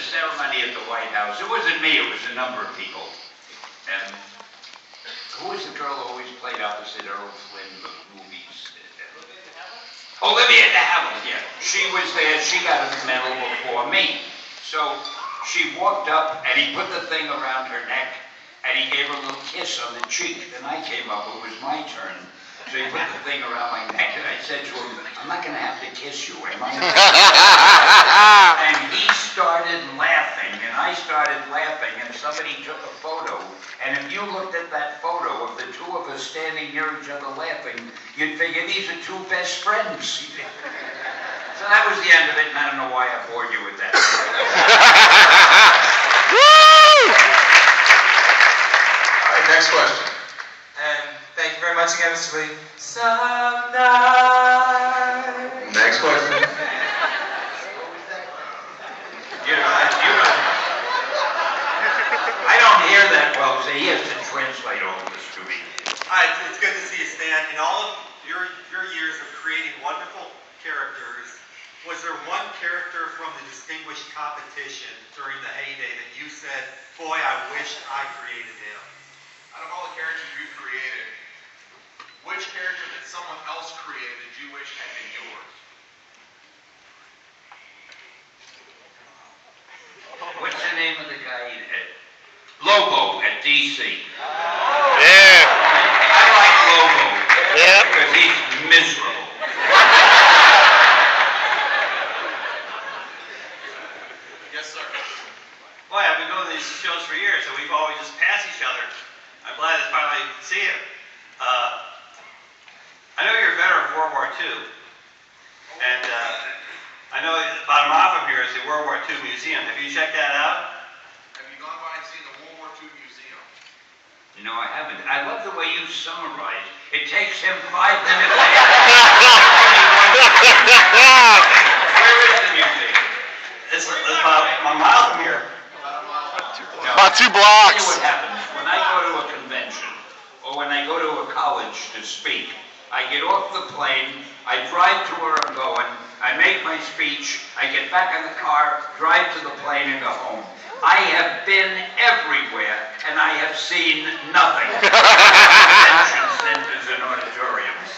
the ceremony at the White House. It wasn't me, it was a number of people. And who was the girl who always played opposite Errol Flynn in the movies? Olivia de Havilland, yeah. She was there, she got a medal before me. So she walked up and he put the thing around her neck and he gave her a little kiss on the cheek. Then I came up, it was my turn. So he put the thing around my neck and I said to him, I'm not going to have to kiss you, am I? And he started laughing and I started laughing and somebody took a photo. And if you looked at that photo of the two of us standing near each other laughing, you'd figure these are two best friends. So that was the end of it, and I don't know why I bored you with that. All right, next question. And thank you very much again, Mr. Lee. Some night. Next question. I don't hear that well, so he has to translate all of this to me. It's good to see you, Stan. In all of your years of creating wonderful characters, was there one character from the distinguished competition during the heyday that you said, boy, I wish I created him? Out of all the characters you've created, which character that someone else created did you wish had been yours? What's the name of the guy? Lobo at DC. Yeah. I like Lobo. Yep. Because he's miserable. Yes, sir. Boy, I've been going to these shows for years, and we've always just passed each other. I'm glad to finally see him. I know you're a veteran of World War II, and I know about a mile from here is the World War II Museum. Have you checked that out? Have you gone by and seen the World War II Museum? No, I haven't. I love the way you summarize. It takes him 5 minutes. Where is the museum? It's about a mile from here. No, About 2 I'll tell blocks. you what happens. When I go to a convention, or when I go to a college to speak, I get off the plane, I drive to where I'm going, I make my speech, I get back in the car, drive to the plane, and go home. I have been everywhere, and I have seen nothing. Convention centers and auditoriums.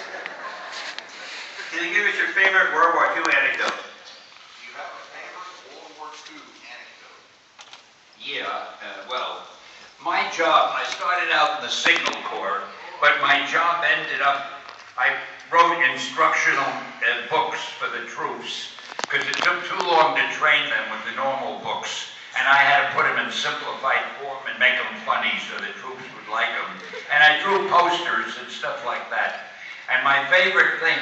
Can you give us your favorite World War II anecdote? Do you have a favorite World War II anecdote? Yeah, well, my job, I started out in the Signal Corps, but my job ended up, I wrote instructional books for the troops, because it took too long to train them with the normal books, and I had to put them in simplified form and make them funny so the troops would like them. And I drew posters and stuff like that. And my favorite thing,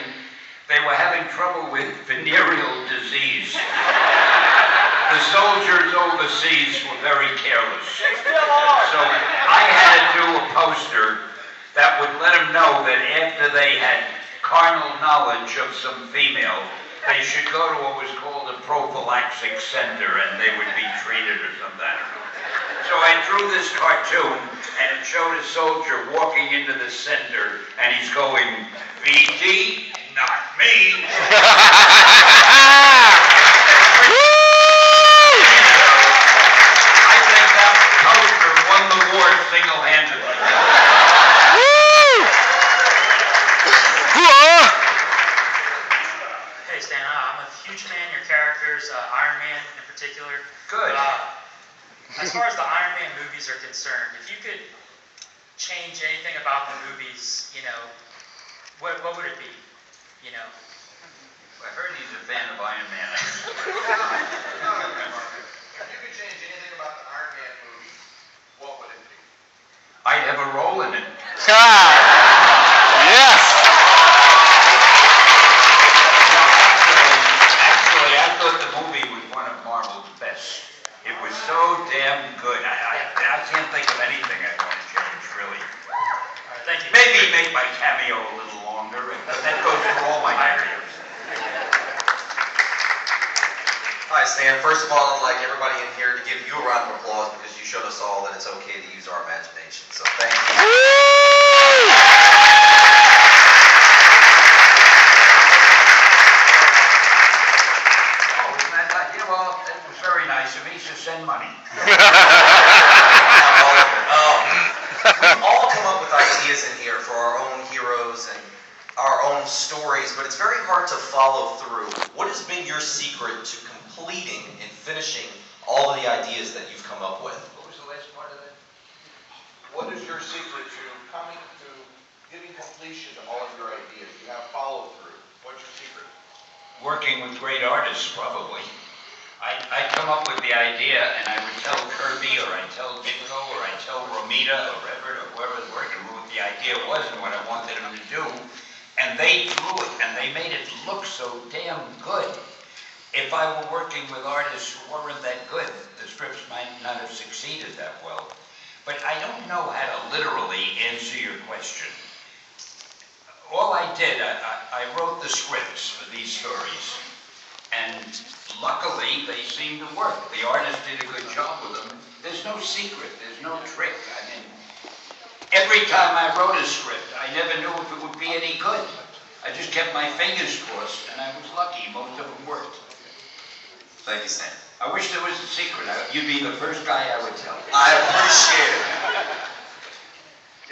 they were having trouble with venereal disease. The soldiers overseas were very careless. So I had to do a poster that would let them know that after they had carnal knowledge of some female, they should go to what was called a prophylactic center and they would be treated or something. So I drew this cartoon and it showed a soldier walking into the center and he's going, VD, not me. I think that poster won the war single-handedly. Hey Stan, I'm a huge fan of your characters, Iron Man in particular. Good. As far as the Iron Man movies are concerned, if you could change anything about the movies, what would it be? I heard he's a fan of Iron Man. If you could change anything about the Iron Man movie, what would it be? I'd have a role in it. Yes. Actually, I thought the movie was one of Marvel's best. It was so damn good. I can't think of anything I'd want to change, really. Thank you. Maybe make my cameo a little longer. That goes for all my careers. Hi, Stan. First of all, I'd like everybody in here to give you a round of applause because you showed us all that it's okay to use our imagination. So thank you. Oh, isn't that nice? Well, it was very nice. nice of me, so send money. Not all of it. We all come up with ideas in here for our own heroes and our own stories, but it's very hard to follow through. What has been your secret to completing and finishing all of the ideas that you've come up with? What was the last part of that? What is your secret to coming to giving completion to all of your ideas? You have follow through. What's your secret? Working with great artists, probably. I'd come up with the idea, and I would tell Kirby, or I'd tell Ditko, or I'd tell Romita, or Everett, or whoever was working, what the idea was and what I wanted them to do. And they drew it, and they made it look so damn good. If I were working with artists who weren't that good, the strips might not have succeeded that well. But I don't know how to literally answer your question. All I did, I wrote the scripts for these stories. And luckily, they seemed to work. The artist did a good job with them. There's no secret. There's no trick. I mean, every time I wrote a script, I never knew if it would be any good. I just kept my fingers crossed, and I was lucky. Most of them worked. Thank you, Stan. I wish there was a secret. You'd be the first guy I would tell. I appreciate it.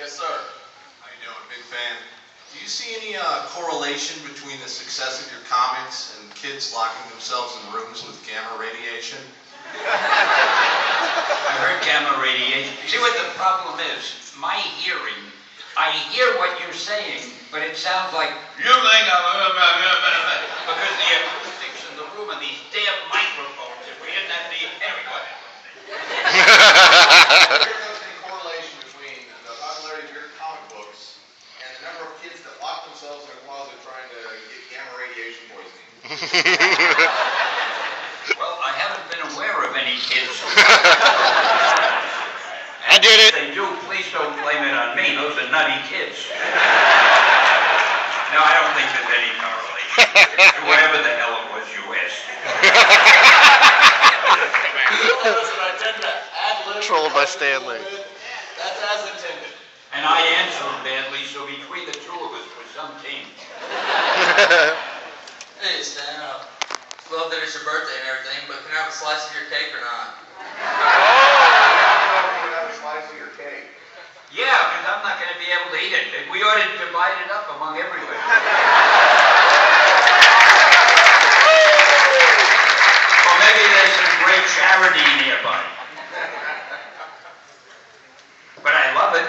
Yes, sir. How you doing? Big fan. Do you see any correlation between the success of your comics and kids locking themselves in rooms with gamma radiation? I heard gamma radiation. See what the problem is? My hearing, I hear what you're saying, but it sounds like, you think because the acoustics in the room and these damn microphones, if we didn't have the, anyway, go ahead. Have you noticed any correlation between the popularity of your comic books and the number of kids that lock themselves in a closet trying to get gamma radiation poisoning? Well, I haven't been aware of any kids. I did it. If they do, please don't blame it on me. Those are nutty kids. No, I don't think there's any correlation. Whatever the hell it was you asked. Trolled by Stanley. That's as intended. And I answer them badly, so between the two of us, we're some team. Hey Stan, love that it's your birthday and everything, but can I have a slice of your cake or not? You have a slice of your cake. Yeah, because I'm not going to be able to eat it. We ought to divide it up among everybody. Or maybe there's some great charity nearby. But I love it.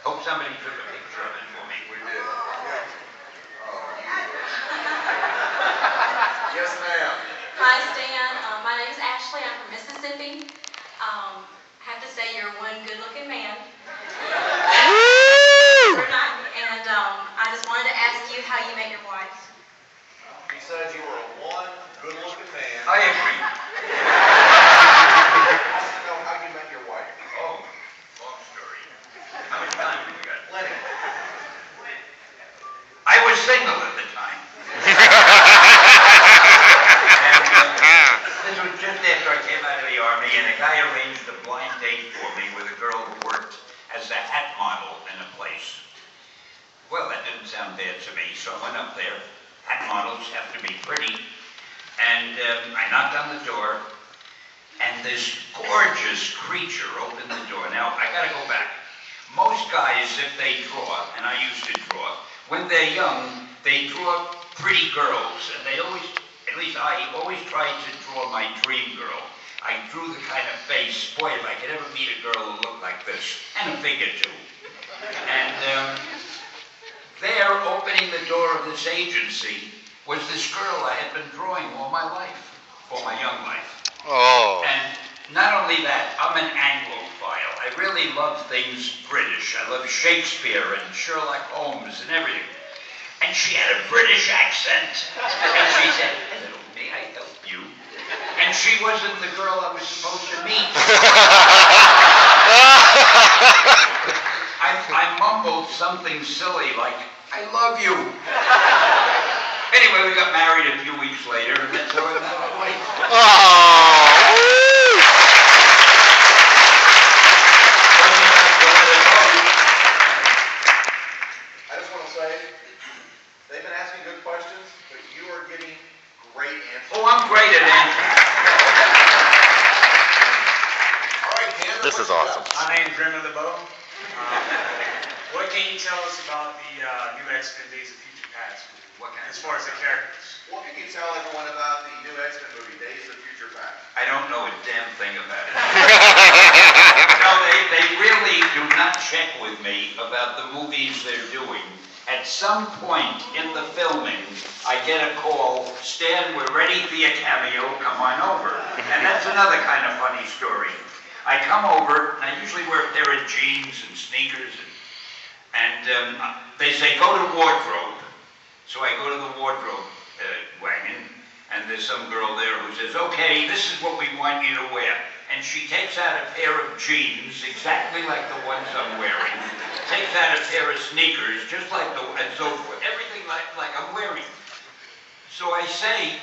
Hope somebody took a picture of it for me. We did. Yes, ma'am. Hi, Stan. My name is Ashley. I'm from Mississippi. Have to say you're one good-looking man. And I just wanted to ask you how you met your wife. He said you were one good-looking man. I agree. I want to know how you met your wife. Oh, long story. How much time have we got? Lenny. I was single at the time. And, this was just after I came out of the Army, and a guy arranged a blind date for me with a girl who worked as a hat model in a place. Well, that didn't sound bad to me, so I went up there. Hat models have to be pretty. And I knocked on the door, and this gorgeous creature opened the door. Now, I gotta go back. Most guys, if they draw, and I used to draw, when they're young, they draw pretty girls, and they always, at least I always tried to draw my dream girl. I drew the kind of face, boy, if I could ever meet a girl who looked like this, and a figure too. And there, opening the door of this agency, was this girl I had been drawing all my life, all my young life. Oh. And not only that, I'm an Anglophile. I really love things British. I love Shakespeare and Sherlock Holmes and everything. And she had a British accent. And she said, "Hello, may I help you?" And she wasn't the girl I was supposed to meet. I mumbled something silly like, "I love you." Anyway, we got married a few weeks later, and that's how I met my wife. I just want to say, they've been asking good questions, but you are getting great answers. Oh, I'm great at answering. This is awesome. My name's Remy LeBeau. What can you tell us about the new X-Men Days of Future Past movie, as far as the characters? What can you tell everyone about the new X-Men movie, Days of Future Past? I don't know a damn thing about it. No, they really do not check with me about the movies they're doing. At some point in the filming, I get a call, Stan, we're ready for your cameo, come on over. And that's another kind of funny story. I come over, and I usually wear a pair of jeans and sneakers, and they say, go to wardrobe. So I go to the wardrobe wagon, and there's some girl there who says, okay, this is what we want you to wear. And she takes out a pair of jeans, exactly like the ones I'm wearing, takes out a pair of sneakers, just like the, and so forth, everything like I'm wearing. So I say,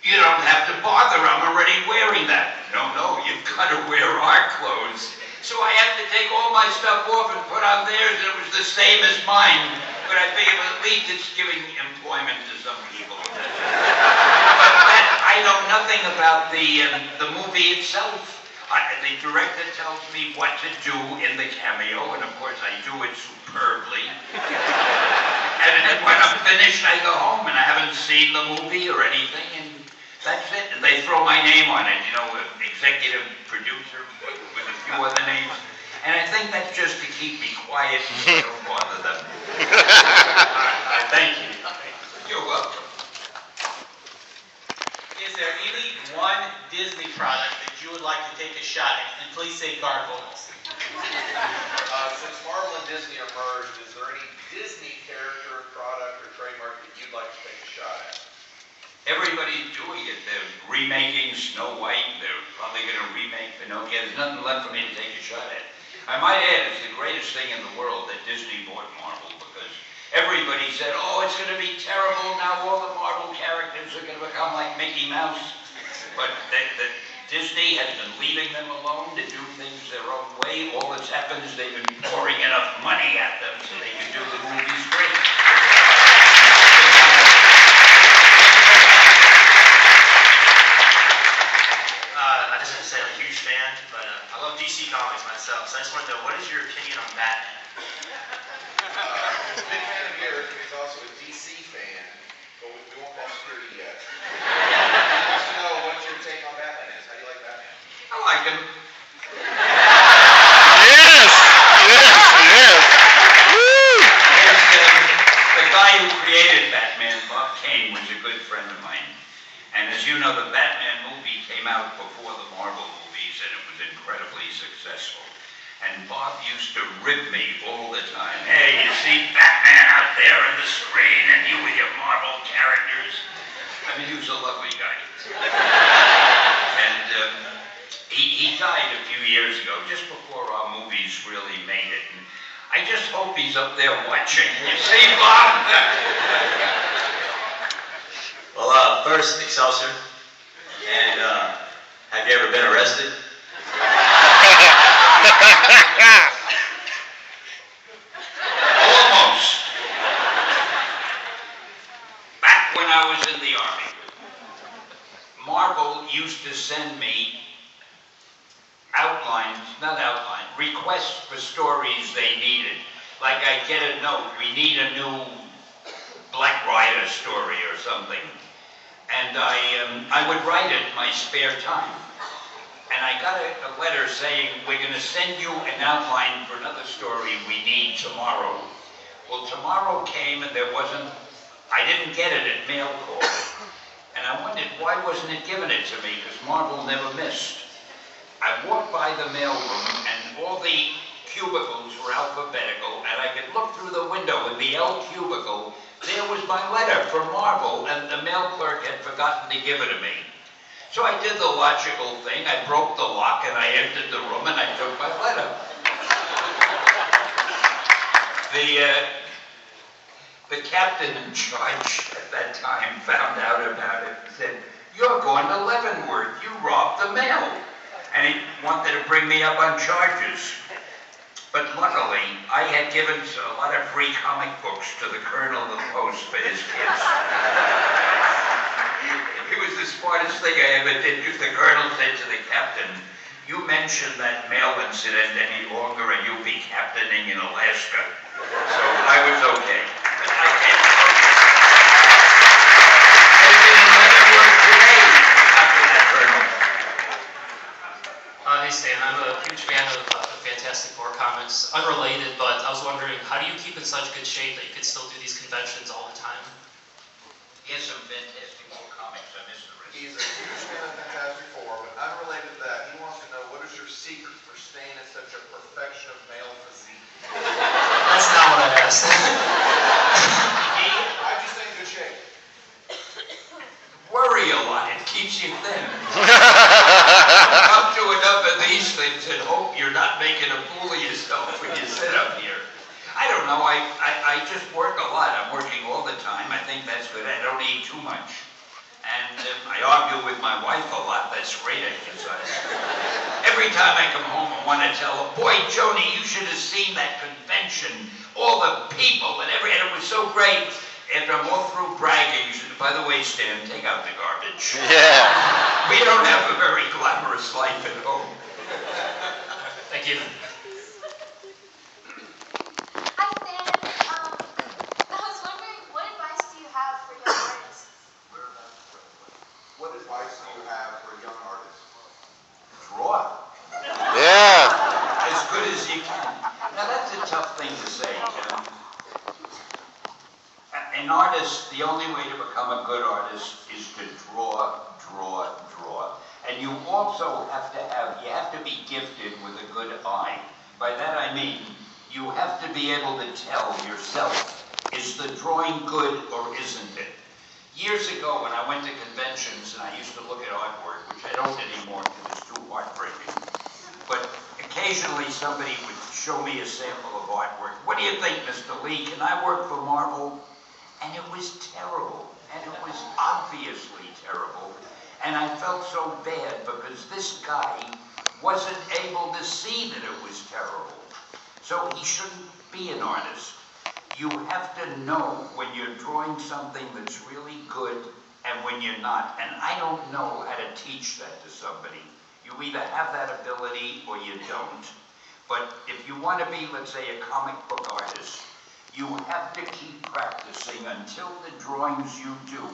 you don't have to bother, I'm already wearing that. No, you've got to wear our clothes. So I have to take all my stuff off and put on theirs, and it was the same as mine. But I figured at least it's giving employment to some people. But I know nothing about the movie itself. The director tells me what to do in the cameo, and of course I do it superbly. And when I'm finished, I go home, and I haven't seen the movie or anything, and that's it. And they throw my name on it, executive producer with a few other names. And I think that's just to keep me quiet so I don't bother them. Thank you. You're welcome. Is there any one Disney product that you would like to take a shot at? And please say gargoyles. Since Marvel and Disney are merged, is there any Disney character, product, or trademark that you'd like to take a shot at? Everybody's doing it. They're remaking Snow White. They're probably going to remake Pinocchio. There's nothing left for me to take a shot at. I might add, it's the greatest thing in the world that Disney bought Marvel, because everybody said, oh, it's going to be terrible. Now all the Marvel characters are going to become like Mickey Mouse. But Disney has been leaving them alone to do things their own way. All that's happened is they've been pouring enough money at them so they can do the movies great. I just want to say I'm a huge fan, but I love DC Comics myself, so I just want to know, what is your opinion on Batman? He's a big fan of yours, but he's also a DC fan, but we won't call security yet. He wants to know what your take on Batman is. How do you like Batman? I like him. Yes! Woo! The guy who created Batman, Bob Kane, was a good friend of mine. And as you know, the Batman movie came out before the Marvel movies, and it was incredibly successful. And Bob used to rib me all the time. Hey, you see Batman out there on the screen, and you with your Marvel characters. I mean, he was a lovely guy. And he died a few years ago, just before our movies really made it. And I just hope he's up there watching. You see, Bob? Well, first, Excelsior, and have you ever been arrested? Almost. Back when I was in the Army, Marvel used to send me requests for stories they needed. Like I'd get a note, we need a new Black Rider story or something. And I would write it in my spare time. And I got a letter saying, we're going to send you an outline for another story we need tomorrow. Well, tomorrow came and I didn't get it at mail call. And I wondered, why wasn't it given it to me? Because Marvel never missed. I walked by the mailroom and all the cubicles were alphabetical, and I could look through the window in the L cubicle. There was my letter from Marvel, and the mail clerk had forgotten to give it to me. So I did the logical thing. I broke the lock, and I entered the room, and I took my letter. The captain in charge at that time found out about it and said, you're going to Leavenworth. You robbed the mail. And he wanted to bring me up on charges. But luckily, I had given a lot of free comic books to the Colonel of the Post for his kids. It was the smartest thing I ever did, because the Colonel said to the captain, you mentioned that mail incident any longer and you'll be captaining in Alaska. So I was okay. But I can't there's been another word today after that journal. Hey Stan, I'm a huge fan of the Fantastic Four comics. Unrelated, but I was wondering, how do you keep in such good shape that you could still do these conventions all the time? He has some Fantastic Four comics. I missed the rest. He's a huge fan of Fantastic Four, but unrelated to that, he wants to know, what is your secret for staying at such a perfection of male physique? That's not what I asked. How'd you stay in good shape? Worry a lot. It keeps you thin. Come to enough of these things and hope you're not making a fool of yourself when you sit up here. I don't know. I just work a lot. I'm working all the time. I think that's good. I don't eat too much. And I argue with my wife a lot. That's great exercise. Every time I come home, I want to tell her, boy, Joni, you should have seen that convention. All the people and it was so great. After I'm all through bragging, she said, by the way, Stan, take out the garbage. Yeah. We don't have a very glamorous life at home. Thank you. Hi, Stan. I was wondering, what advice do you have for young artists? What advice do you have for a young artist? Draw. Yeah. As good as you can. Now, that's a tough thing to say. An artist, the only way to become a good artist is to draw. And you also have to be gifted with a good eye. By that I mean, you have to be able to tell yourself, is the drawing good or isn't it? Years ago when I went to conventions and I used to look at artwork, which I don't anymore because it's too heartbreaking, but occasionally somebody would show me a sample of artwork. What do you think, Mr. Lee? Can I work for Marvel? And it was terrible, and it was obviously terrible, and I felt so bad because this guy wasn't able to see that it was terrible. So he shouldn't be an artist. You have to know when you're drawing something that's really good and when you're not, and I don't know how to teach that to somebody. You either have that ability or you don't. But if you want to be, let's say, a comic book artist, you have to keep practicing until the drawings you do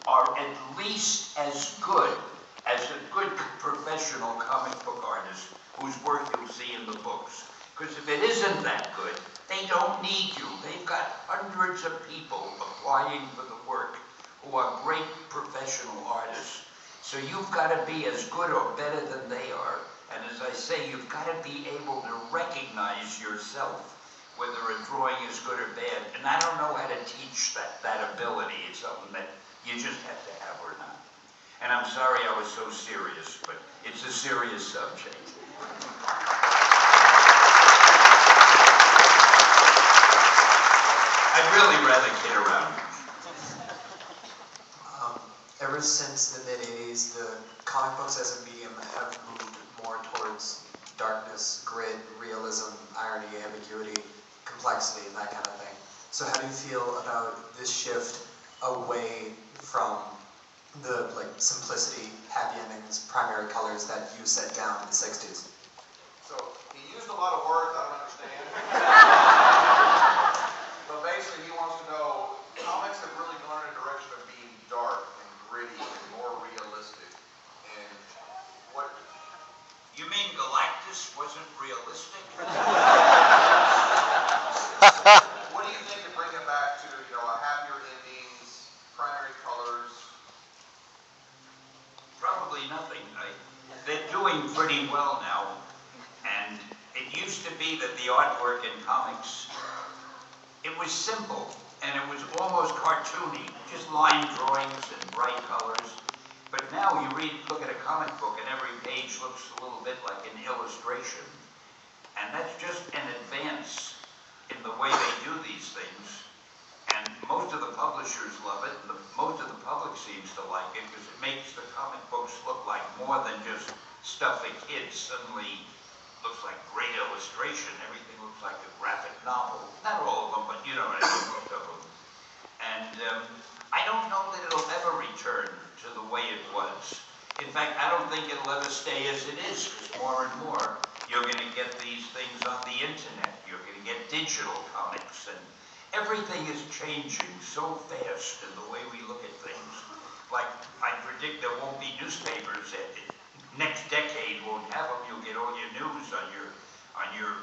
are at least as good as a good professional comic book artist whose work you'll see in the books. Because if it isn't that good, they don't need you. They've got hundreds of people applying for the work who are great professional artists. So you've got to be as good or better than they are. And as I say, you've got to be able to recognize yourself whether a drawing is good or bad. And I don't know how to teach that ability. It's something that you just have to have or not. And I'm sorry I was so serious, but it's a serious subject. I'd really rather kid around. Ever since the mid-'80s, the comic books as a medium have moved more towards darkness, grit, realism, irony, ambiguity, complexity, and that kind of thing. So how do you feel about this shift away from the simplicity, happy endings, primary colors that you set down in the 60s? So, he used a lot of words I don't understand. But basically, he wants to know, comics have really gone in a direction of being dark and gritty and more realistic. And what... You mean Galactus wasn't realistic? What do you think to bring it back to, happier endings, primary colors? Probably nothing. They're doing pretty well now. And it used to be that the artwork in comics, it was simple and it was almost cartoony, just line drawings and bright colors. But now you look at a comic book and every page looks a little bit like an illustration. And that's just an advance in the way they do these things. And most of the publishers love it, and most of the public seems to like it because it makes the comic books look like more than just stuff that kids suddenly looks like great illustration. Everything looks like a graphic novel. Not all of them, but you know what I mean, most of them. And I don't know that it'll ever return to the way it was. In fact, I don't think it'll ever stay as it is, because more and more, you're gonna get these things on the internet. You're gonna get digital comics, and everything is changing so fast in the way we look at things. Like, I predict there won't be newspapers. Next decade won't have them. You'll get all your news on your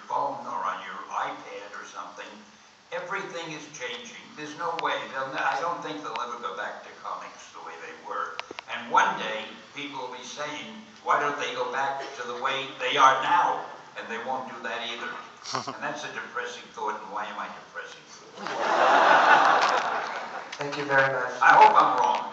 phone or on your iPad or something. Everything is changing. There's no way. I don't think they'll ever go back to comics the way they were. And one day, people will be saying, why don't they go back to the way they are now? And they won't do that either. And that's a depressing thought, and why am I depressing? Thank you very much. I hope I'm wrong.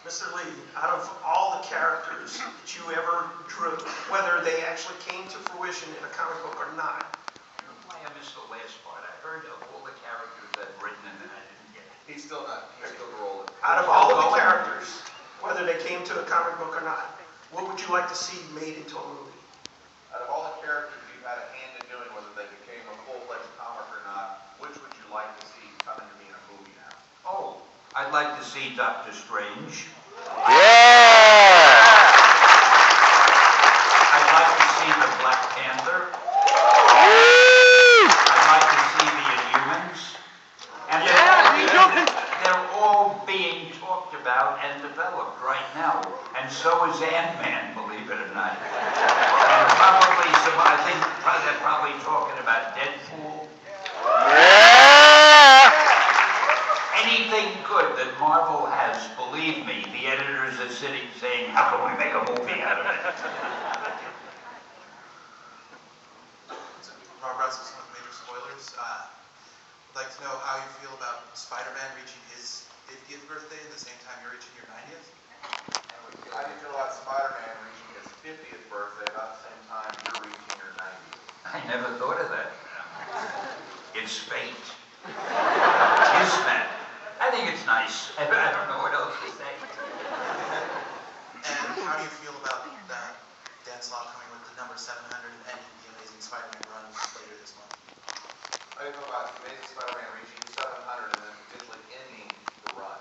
Mr. Lee, out of all the characters that you ever drew, whether they actually came to fruition in a comic book or not. Why I missed the last part. I heard of all the characters I've written, and then I didn't get it. He's still rolling. Out of all of the characters, whether they came to a comic book or not, what would you like to see made into a movie? Out of all the characters you've had a hand in doing, whether they became a full-fledged comic or not, which would you like to see come into being a movie now? Oh, I'd like to see Doctor Strange. Yeah! I'd like to see the Black Panther. Woo! I'd like to see the Inhumans. And they're all being talked about and developed right now. And so is Ant-Man, believe it or not. And probably I think they're probably talking about Deadpool. Yeah! Anything good that Marvel has, believe me, the editors are sitting saying, how can we make a movie out of it? Rob Russell with Major Spoilers. I'd like to know how you feel about Spider-Man reaching his 50th birthday at the same time you're reaching your 90th. How do you feel about Spider-Man reaching his 50th birthday about the same time you're reaching your 90th? I never thought of that. It's fate. Kismet. I think it's nice. I don't know what else to say. And how do you feel about Dan Slott coming with the number 700 and ending the Amazing Spider-Man run later this month? How do you feel about Amazing Spider-Man reaching 700 and then potentially ending the run?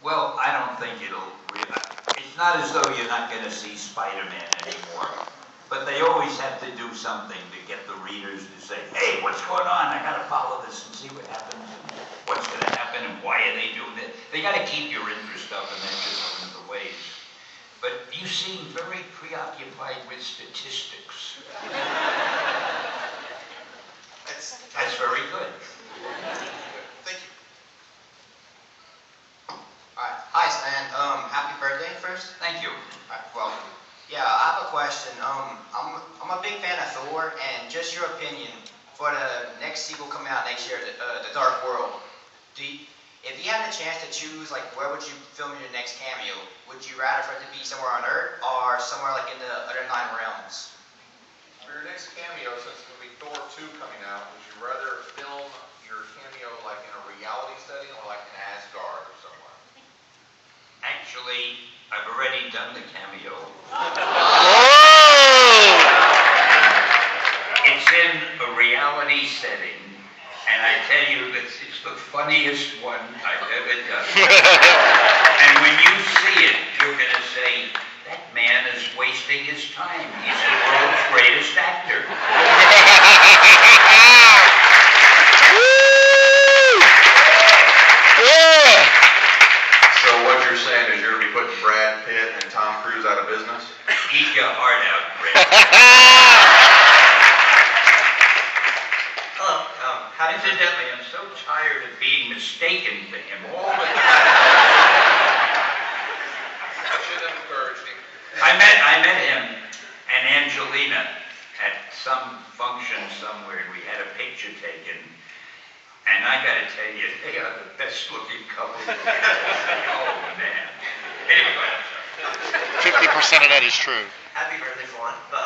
Well, I don't think it's not as though you're not going to see Spider-Man anymore. But they always have to do something to get the readers to say, hey, what's going on? I got to follow this and see what happens and what's going to happen and why are they doing it. They got to keep your interest up, and then just one of the ways. But you seem very preoccupied with statistics. That's very good. Thank you. Alright, hi Stan. Happy birthday first. Thank you. Alright, well, yeah, I have a question. I'm a big fan of Thor, and just your opinion for the next sequel coming out next year, The Dark World. If you had a chance to choose, like, where would you film your next cameo? Would you rather for it to be somewhere on Earth or somewhere like in the other 9 realms? For your next cameo, since it's going to be Thor 2 coming out, would you rather film your cameo like in a reality setting or like in Asgard or somewhere? Actually, I've already done the cameo. It's in a reality setting, and I tell you, it's the funniest one I've ever done. And when you see it, you're going to say, that man is wasting his time. He's the world's greatest actor. So what you're saying is you're going to be putting Brad Pitt and Tom Cruise out of business? Eat your heart out, Brad. Hello, Incidentally, I'm so tired of being mistaken to him all the time. I should have encouraged him. I met him and Angelina at some function somewhere, and we had a picture taken. And I got to tell you, they are the best looking couple. Oh, man. Anyway, go ahead, 50% of that is true. happy birthday for one. But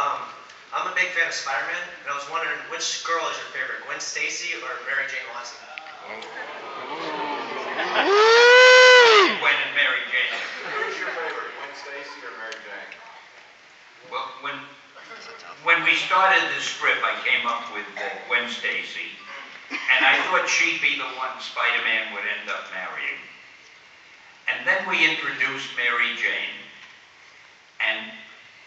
I'm a big fan of Spider-Man, and I was wondering which girl is your favorite, Gwen Stacy or Mary Jane Watson? Gwen and Mary Jane. Who's your favorite, Gwen Stacy or Mary Jane? Well, when we started this strip, I came up with Gwen Stacy, and I thought she'd be the one Spider-Man would end up marrying. And then we introduced Mary Jane. And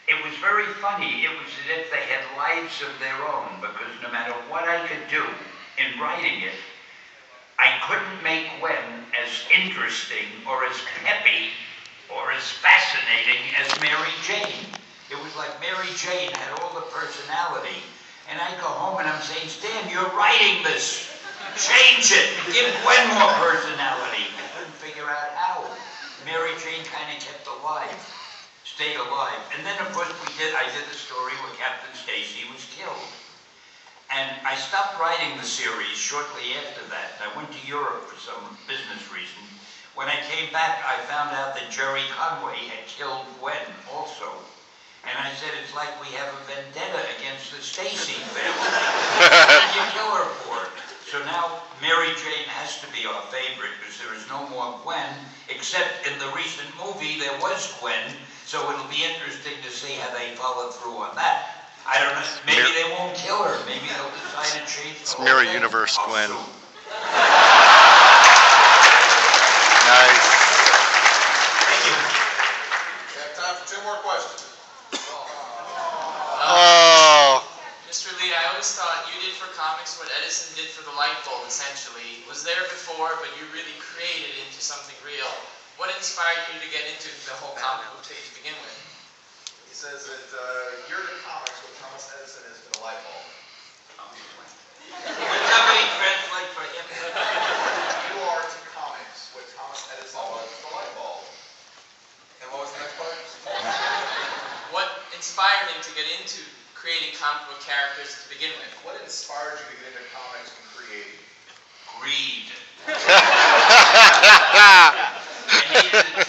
it was very funny. It was as if they had lives of their own, because no matter what I could do in writing it, I couldn't make Gwen as interesting or as peppy or as fascinating as Mary Jane. It was like Mary Jane had all the personality. And I go home and I'm saying, Stan, you're writing this. Change it. Give Gwen more personality. I couldn't figure out how. Mary Jane kind of kept alive, stayed alive. And then, of course, I did the story where Captain Stacy was killed. And I stopped writing the series shortly after that. I went to Europe for some business reason. When I came back, I found out that Jerry Conway had killed Gwen also. And I said, it's like we have a vendetta against the Stacy family. What did you kill her for? So now Mary Jane has to be our favorite because there is no more Gwen, except in the recent movie there was Gwen, so it'll be interesting to see how they follow through on that. I don't know, maybe they won't kill her, maybe they'll decide to change the whole Mirror thing. Universe I'll Gwen. sue. Nice. Thank you. We have time for 2 more questions. Oh. Mr. Lee, I always thought you did for comics what Edison did for the light bulb, essentially. Was there before, but you really created it into something real. What inspired you to get into the whole comic book stage to begin with? He says that you're to comics what Thomas Edison is to the light bulb. Would somebody translate for him? You are to comics what Thomas Edison was to the light bulb. And what was the next part? What inspired him to get into creating comic book characters to begin with? What inspired you to get into comics and creating? Greed. I needed a